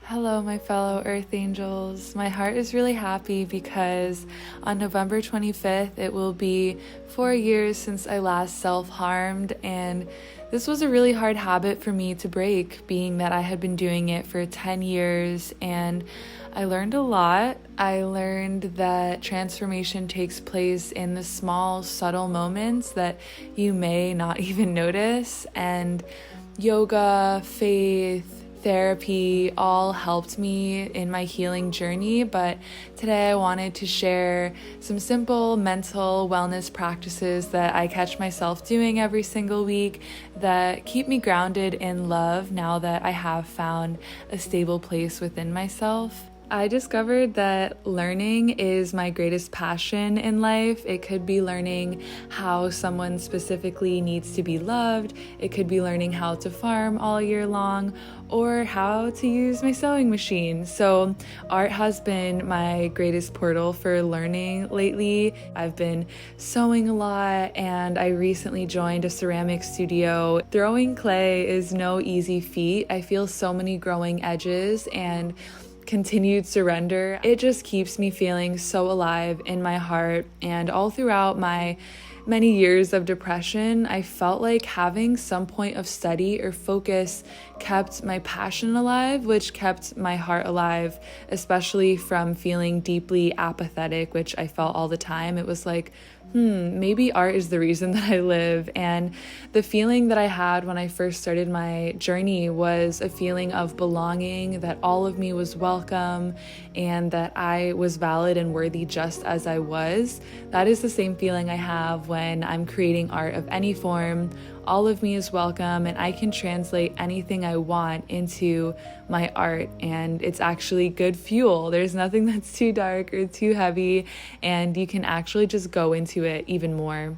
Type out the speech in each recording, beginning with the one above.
Hello, my fellow Earth Angels. My heart is really happy because on November 25th, it will be 4 years since I last self-harmed, and this was a really hard habit for me to break, being that I had been doing it for 10 years, and I learned a lot. I learned that transformation takes place in the small, subtle moments that you may not even notice, and yoga, faith, therapy all helped me in my healing journey, but today I wanted to share some simple mental wellness practices that I catch myself doing every single week that keep me grounded in love now that I have found a stable place within myself. I discovered that learning is my greatest passion in life. It could be learning how someone specifically needs to be loved. It could be learning how to farm all year long or how to use my sewing machine. So art has been my greatest portal for learning lately. I've been sewing a lot, and I recently joined a ceramic studio. Throwing clay is no easy feat. I feel so many growing edges and continued surrender. It just keeps me feeling so alive in my heart. And all throughout my many years of depression, I felt like having some point of study or focus kept my passion alive, which kept my heart alive, especially from feeling deeply apathetic, which I felt all the time. It was like, maybe art is the reason that I live. And the feeling that I had when I first started my journey was a feeling of belonging, that all of me was welcome, and that I was valid and worthy just as I was. That is the same feeling I have when I'm creating art of any form. All of me is welcome, and I can translate anything I want into my art, and it's actually good fuel. There's nothing that's too dark or too heavy, and you can actually just go into it even more.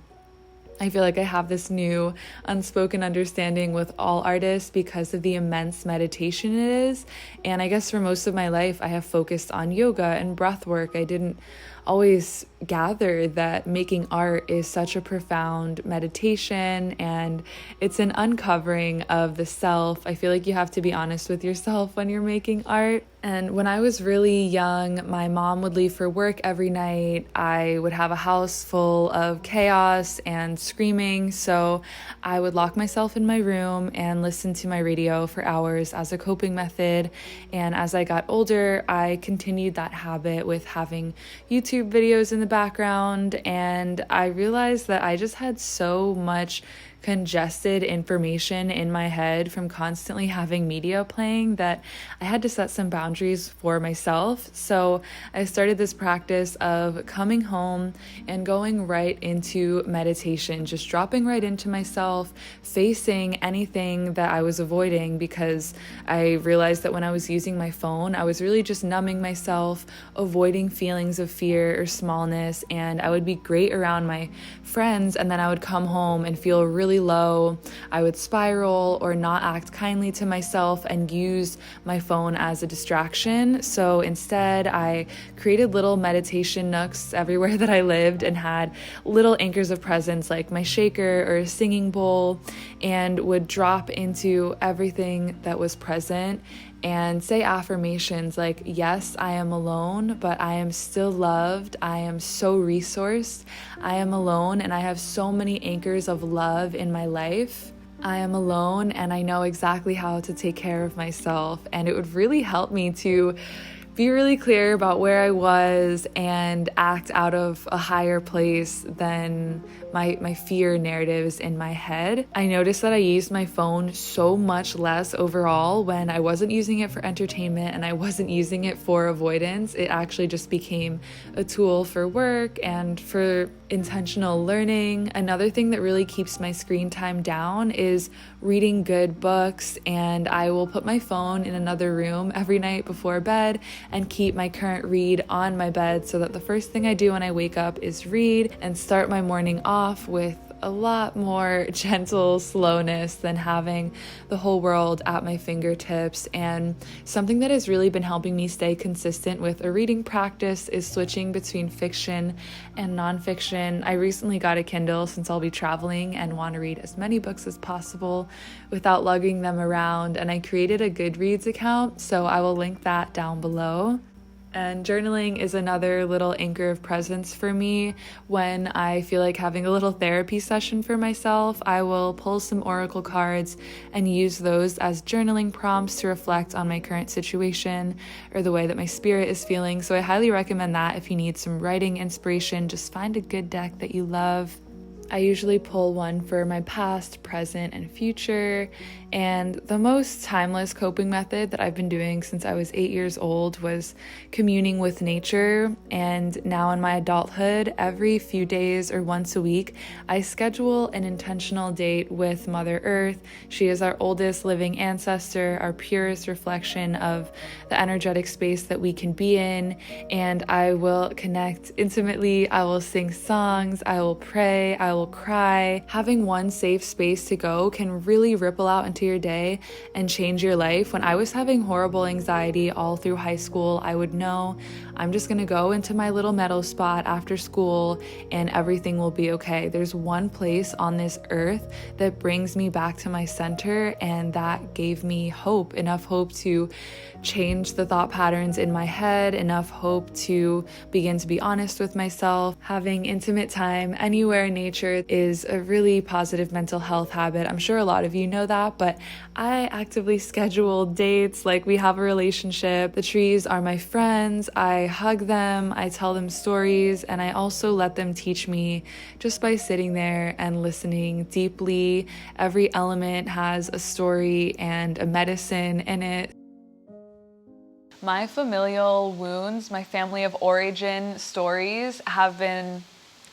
I feel like I have this new unspoken understanding with all artists because of the immense meditation it is. And I guess for most of my life, I have focused on yoga and breath work. I didn't always gather that making art is such a profound meditation, and it's an uncovering of the self. I feel like you have to be honest with yourself when you're making art. And when I was really young, my mom would leave for work every night. I would have a house full of chaos and screaming, so I would lock myself in my room and listen to my radio for hours as a coping method. And as I got older, I continued that habit with having YouTube videos in the background, and I realized that I just had so much congested information in my head from constantly having media playing that I had to set some boundaries for myself. So I started this practice of coming home and going right into meditation, just dropping right into myself, facing anything that I was avoiding, because I realized that when I was using my phone, I was really just numbing myself, avoiding feelings of fear or smallness, and I would be great around my friends, and then I would come home and feel really low. I would spiral or not act kindly to myself and use my phone as a distraction. So instead, I created little meditation nooks everywhere that I lived and had little anchors of presence like my shaker or a singing bowl, and would drop into everything that was present and say affirmations like, yes, I am alone, but I am still loved. I am so resourced. I am alone, and I have so many anchors of love in my life. I am alone, and I know exactly how to take care of myself. And it would really help me to be really clear about where I was and act out of a higher place than my fear narratives in my head. I noticed that I used my phone so much less overall when I wasn't using it for entertainment and I wasn't using it for avoidance. It actually just became a tool for work and for intentional learning. Another thing that really keeps my screen time down is reading good books, and I will put my phone in another room every night before bed and keep my current read on my bed so that the first thing I do when I wake up is read and start my morning off with a lot more gentle slowness than having the whole world at my fingertips. And something that has really been helping me stay consistent with a reading practice is switching between fiction and nonfiction. I recently got a Kindle since I'll be traveling and want to read as many books as possible without lugging them around, and I created a Goodreads account, so I will link that down below. And journaling is another little anchor of presence for me. When I feel like having a little therapy session for myself, I will pull some oracle cards and use those as journaling prompts to reflect on my current situation or the way that my spirit is feeling. So I highly recommend that if you need some writing inspiration. Just find a good deck that you love. I usually pull one for my past, present, and future, and the most timeless coping method that I've been doing since I was 8 years old was communing with nature. And now in my adulthood, every few days or once a week, I schedule an intentional date with Mother Earth. She is our oldest living ancestor, our purest reflection of the energetic space that we can be in, and I will connect intimately. I will sing songs, I will pray, I will cry. Having one safe space to go can really ripple out into your day and change your life. When I was having horrible anxiety all through high school, I would know I'm just gonna go into my little meadow spot after school and everything will be okay. There's one place on this earth that brings me back to my center, and that gave me hope, enough hope to change the thought patterns in my head, enough hope to begin to be honest with myself. Having intimate time anywhere in nature is a really positive mental health habit. I'm sure a lot of you know that, but I actively schedule dates like we have a relationship. The trees are my friends. I hug them, I tell them stories, and I also let them teach me just by sitting there and listening deeply. Every element has a story and a medicine in it. My familial wounds, my family of origin stories have been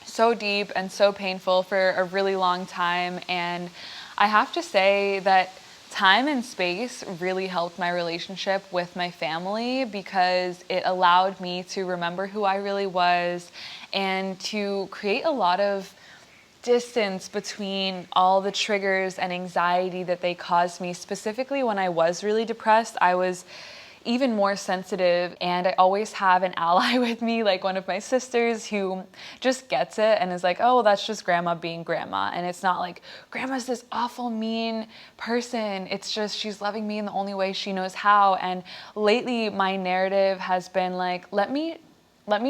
so deep and so painful for a really long time, and I have to say that time and space really helped my relationship with my family because it allowed me to remember who I really was and to create a lot of distance between all the triggers and anxiety that they caused me. Specifically when I was really depressed, I was even more sensitive, and I always have an ally with me, like one of my sisters who just gets it and is like, oh, well, that's just grandma being grandma. And it's not like grandma's this awful mean person. It's just she's loving me in the only way she knows how. And lately my narrative has been like, let me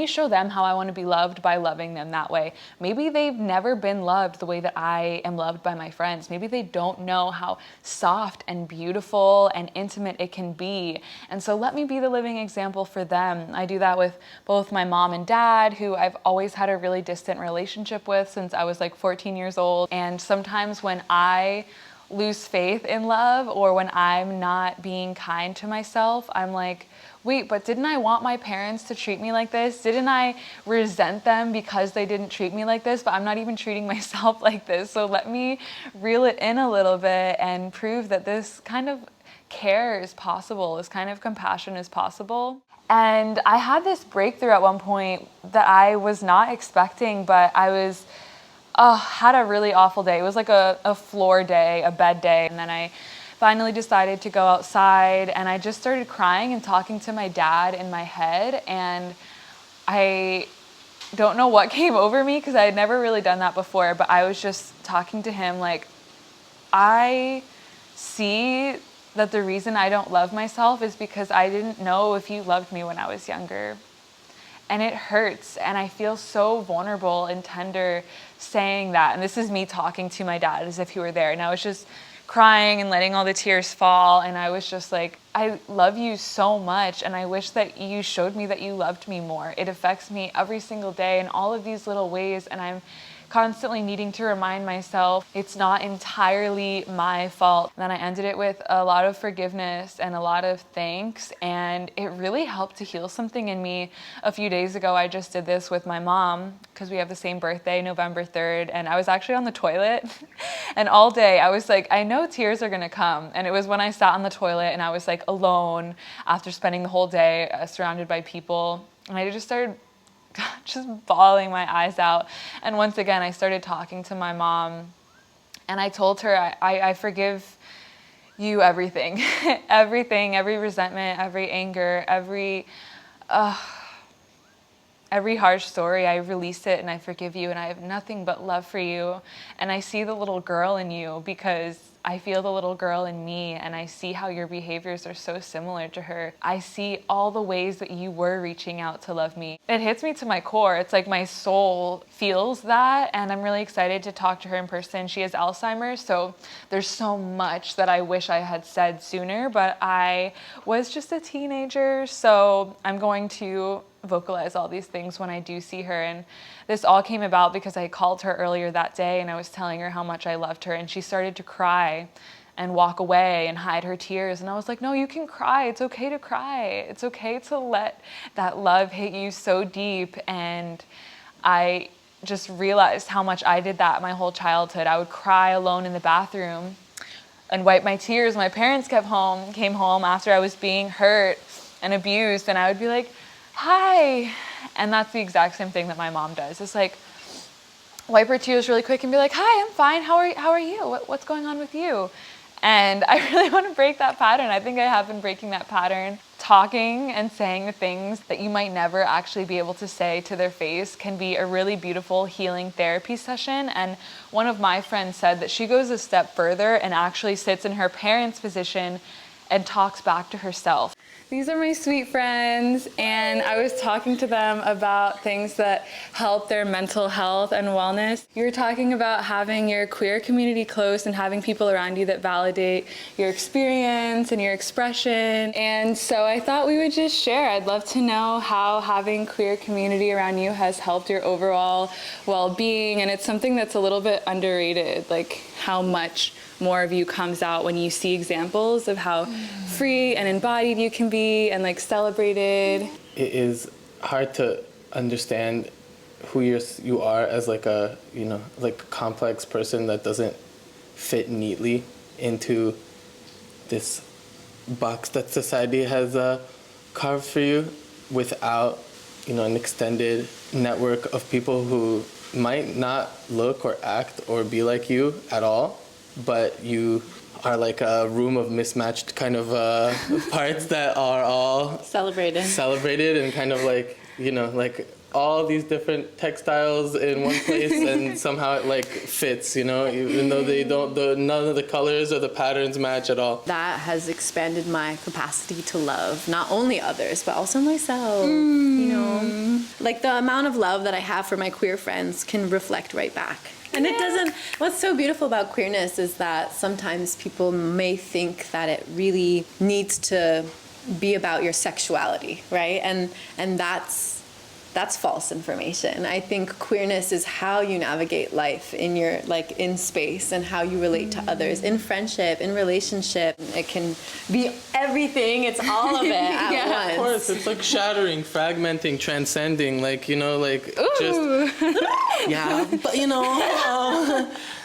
show them how I want to be loved by loving them that way. Maybe they've never been loved the way that I am loved by my friends. Maybe they don't know how soft and beautiful and intimate it can be. And so let me be the living example for them. I do that with both my mom and dad, who I've always had a really distant relationship with since I was like 14 years old. And sometimes when I lose faith in love or when I'm not being kind to myself, I'm like, wait, but didn't I want my parents to treat me like this? Didn't I resent them because they didn't treat me like this? But I'm not even treating myself like this. So let me reel it in a little bit and prove that this kind of care is possible, this kind of compassion is possible. And I had this breakthrough at one point that I was not expecting, but I was had a really awful day. It was like a floor day, a bed day. And then I finally decided to go outside, and I just started crying and talking to my dad in my head. And I don't know what came over me because I had never really done that before, but I was just talking to him like, I see that the reason I don't love myself is because I didn't know if you loved me when I was younger. And it hurts, and I feel so vulnerable and tender saying that. And this is me talking to my dad as if he were there. And I was just crying and letting all the tears fall. And I was just like, I love you so much, and I wish that you showed me that you loved me more. It affects me every single day in all of these little ways, and I'm constantly needing to remind myself it's not entirely my fault. And then I ended it with a lot of forgiveness and a lot of thanks, and it really helped to heal something in me. A few days ago, I just did this with my mom because we have the same birthday, November 3rd, and I was actually on the toilet and all day I was like, I know tears are gonna come. And it was when I sat on the toilet and I was like alone after spending the whole day surrounded by people, and I just started just bawling my eyes out. And once again, I started talking to my mom, and I told her, I forgive you everything, everything, every resentment, every anger, every harsh story. I release it and I forgive you, and I have nothing but love for you. And I see the little girl in you because I feel the little girl in me, and I see how your behaviors are so similar to her. I see all the ways that you were reaching out to love me. It hits me to my core. It's like my soul feels that, and I'm really excited to talk to her in person. She has Alzheimer's, so there's so much that I wish I had said sooner, but I was just a teenager, so I'm going to vocalize all these things when I do see her. And this all came about because I called her earlier that day and I was telling her how much I loved her, and she started to cry and walk away and hide her tears. And I was like, no, you can cry. It's okay to cry. It's okay to let that love hit you so deep. And I just realized how much I did that my whole childhood. I would cry alone in the bathroom and wipe my tears. My parents came home after I was being hurt and abused, and I would be like, hi. And that's the exact same thing that my mom does. It's like, wipe her tears really quick and be like, hi, I'm fine. How are you? What's going on with you? And I really want to break that pattern. I think I have been breaking that pattern. Talking and saying the things that you might never actually be able to say to their face can be a really beautiful healing therapy session. And one of my friends said that she goes a step further and actually sits in her parents' position and talks back to herself. These are my sweet friends, and I was talking to them about things that help their mental health and wellness. You were talking about having your queer community close and having people around you that validate your experience and your expression. And so I thought we would just share. I'd love to know how having queer community around you has helped your overall well-being. And it's something that's a little bit underrated, like how much more of you comes out when you see examples of how free and embodied you can be and like celebrated. It is hard to understand who you are as like a, like complex person that doesn't fit neatly into this box that society has carved for you without, an extended network of people who might not look or act or be like you at all, but you are like a room of mismatched kind of parts that are all celebrated and kind of like, like all these different textiles in one place and somehow it like fits, even though none of the colors or the patterns match at all. That has expanded my capacity to love not only others, but also myself, Like the amount of love that I have for my queer friends can reflect right back. And it doesn't, what's so beautiful about queerness is that sometimes people may think that it really needs to be about your sexuality, right? And that's false information. I think queerness is how you navigate life in your, in space, and how you relate to others, in friendship, in relationship. It can be everything, it's all of it at once. Of course, it's like shattering, fragmenting, transcending,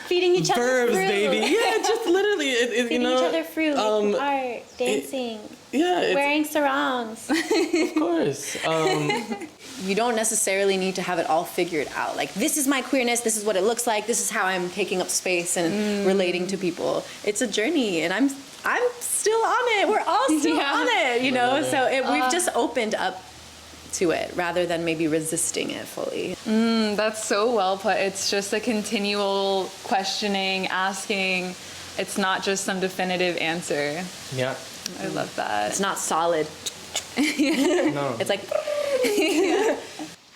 feeding each other verbs, fruit. baby. Yeah, just literally, feeding each other fruit, making art, dancing, wearing sarongs. Of course. You don't necessarily need to have it all figured out. Like, this is my queerness, this is what it looks like, this is how I'm taking up space and relating to people. It's a journey, and I'm still on it. We're all still on it, So we've just opened up to it rather than maybe resisting it fully. That's so well put. It's just a continual questioning, asking. It's not just some definitive answer. Yeah. I love that. It's not solid. No. It's like...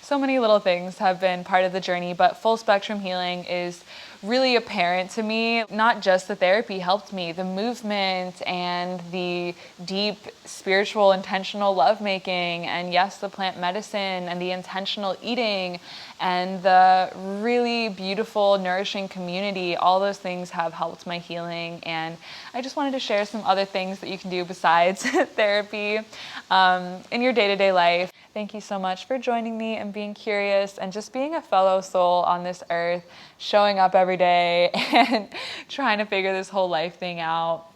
So many little things have been part of the journey, but full spectrum healing is really apparent to me. Not just the therapy helped me, the movement and the deep spiritual intentional lovemaking, and yes, the plant medicine and the intentional eating and the really beautiful nourishing community, all those things have helped my healing. And I just wanted to share some other things that you can do besides therapy in your day-to-day life. Thank you so much for joining me and being curious and just being a fellow soul on this earth, showing up every day and trying to figure this whole life thing out.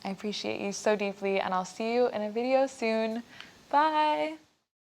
I appreciate you so deeply, and I'll see you in a video soon. Bye.